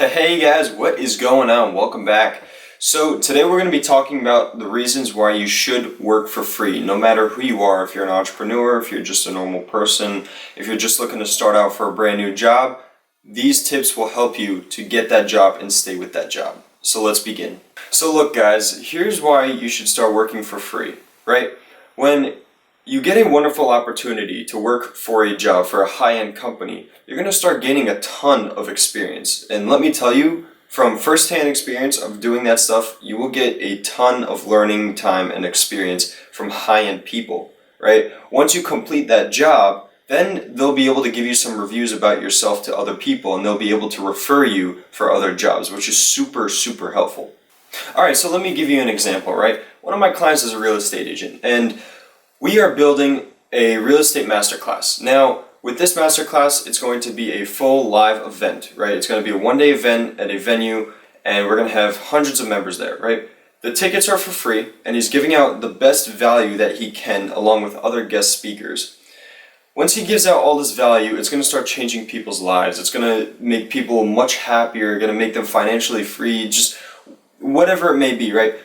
Hey guys, what is going on? Welcome back. So today we're going to be talking about the reasons why you should work for free, no matter who you are. If you're an entrepreneur, if you're just a normal person, if you're just looking to start out for a brand new job, these tips will help you to get that job and stay with that job. So let's begin. So look guys, here's why you should start working for free, right? When you get a wonderful opportunity to work for a job, for a high-end company, you're going to start gaining a ton of experience. And let me tell you, from first-hand experience of doing that stuff, you will get a ton of learning time and experience from high-end people, right? Once you complete that job, then they'll be able to give you some reviews about yourself to other people, and they'll be able to refer you for other jobs, which is super, super helpful. All right, so let me give you an example, right? One of my clients is a real estate agent, and we are building a real estate masterclass. Now, with this masterclass, it's going to be a full live event, right? It's going to be a one-day event at a venue, and we're going to have hundreds of members there, right? The tickets are for free, and he's giving out the best value that he can along with other guest speakers. Once he gives out all this value, it's going to start changing people's lives. It's going to make people much happier, going to make them financially free, just whatever it may be, right?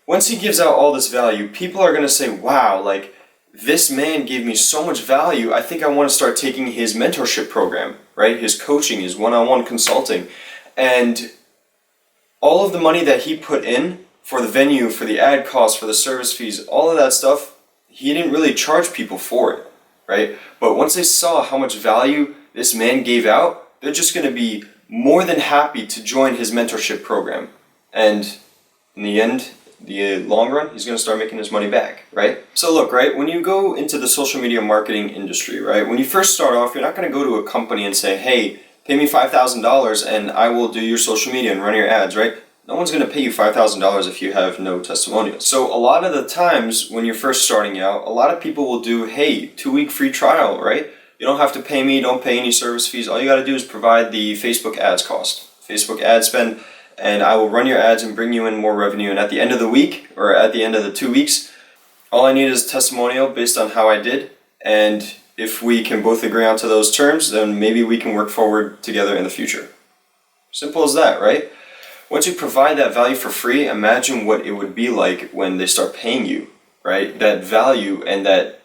Once he gives out all this value, people are going to say, wow, like, this man gave me so much value, I think I want to start taking his mentorship program, right? His coaching, his one-on-one consulting. And all of the money that he put in for the venue, for the ad costs, for the service fees, all of that stuff, he didn't really charge people for it, right? But once they saw how much value this man gave out, they're just going to be more than happy to join his mentorship program. And in the end, the long run, he's going to start making his money back, right? So look, right, when you go into the social media marketing industry, right, when you first start off, you're not going to go to a company and say, hey, pay me $5,000 and I will do your social media and run your ads, right? No one's going to pay you $5,000 if you have no testimonials. So a lot of the times when you're first starting out, a lot of people will do, hey, 2-week free trial, right? You don't have to pay me, don't pay any service fees. All you got to do is provide the Facebook ads cost, Facebook ad spend, and I will run your ads and bring you in more revenue. And at the end of the week, or at the end of the 2 weeks, all I need is a testimonial based on how I did. And if we can both agree onto those terms, then maybe we can work forward together in the future. Simple as that, right? Once you provide that value for free, imagine what it would be like when they start paying you, right? That value and that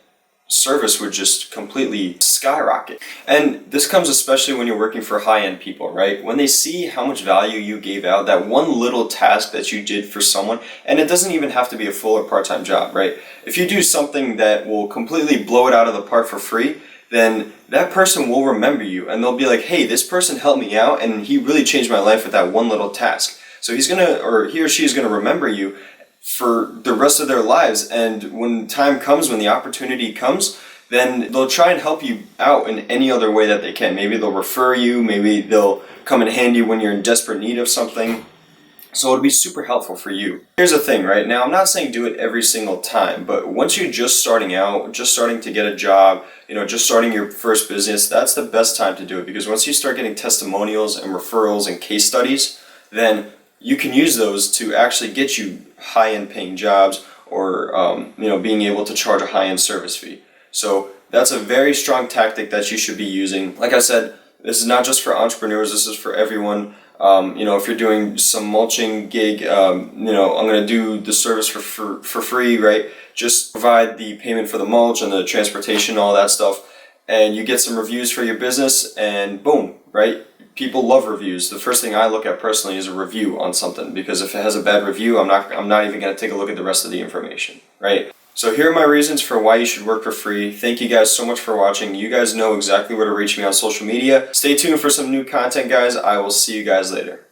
service would just completely skyrocket. And this comes especially when you're working for high-end people, right? When they see how much value you gave out, that one little task that you did for someone, and it doesn't even have to be a full or part-time job, right? If you do something that will completely blow it out of the park for free, then that person will remember you, and they'll be like, hey, this person helped me out, and he really changed my life with that one little task. So he's gonna, or he or she is gonna remember you for the rest of their lives, and when time comes, when the opportunity comes, then they'll try and help you out in any other way that they can. Maybe they'll refer you, maybe they'll come in handy when you're in desperate need of something. So it'll be super helpful for you. Here's the thing, right? Now, I'm not saying do it every single time, but once you're just starting out, just starting to get a job, just starting your first business, that's the best time to do it, because once you start getting testimonials and referrals and case studies, then you can use those to actually get you high-end paying jobs, or being able to charge a high-end service fee. So that's a very strong tactic that you should be using. Like I said, this is not just for entrepreneurs, this is for everyone. If you're doing some mulching gig, I'm going to do the service for free, right? Just provide the payment for the mulch and the transportation, all that stuff, and you get some reviews for your business, and boom, right? People love reviews. The first thing I look at personally is a review on something, because if it has a bad review, I'm not even going to take a look at the rest of the information, right? So here are my reasons for why you should work for free. Thank you guys so much for watching. You guys know exactly where to reach me on social media. Stay tuned for some new content, guys. I will see you guys later.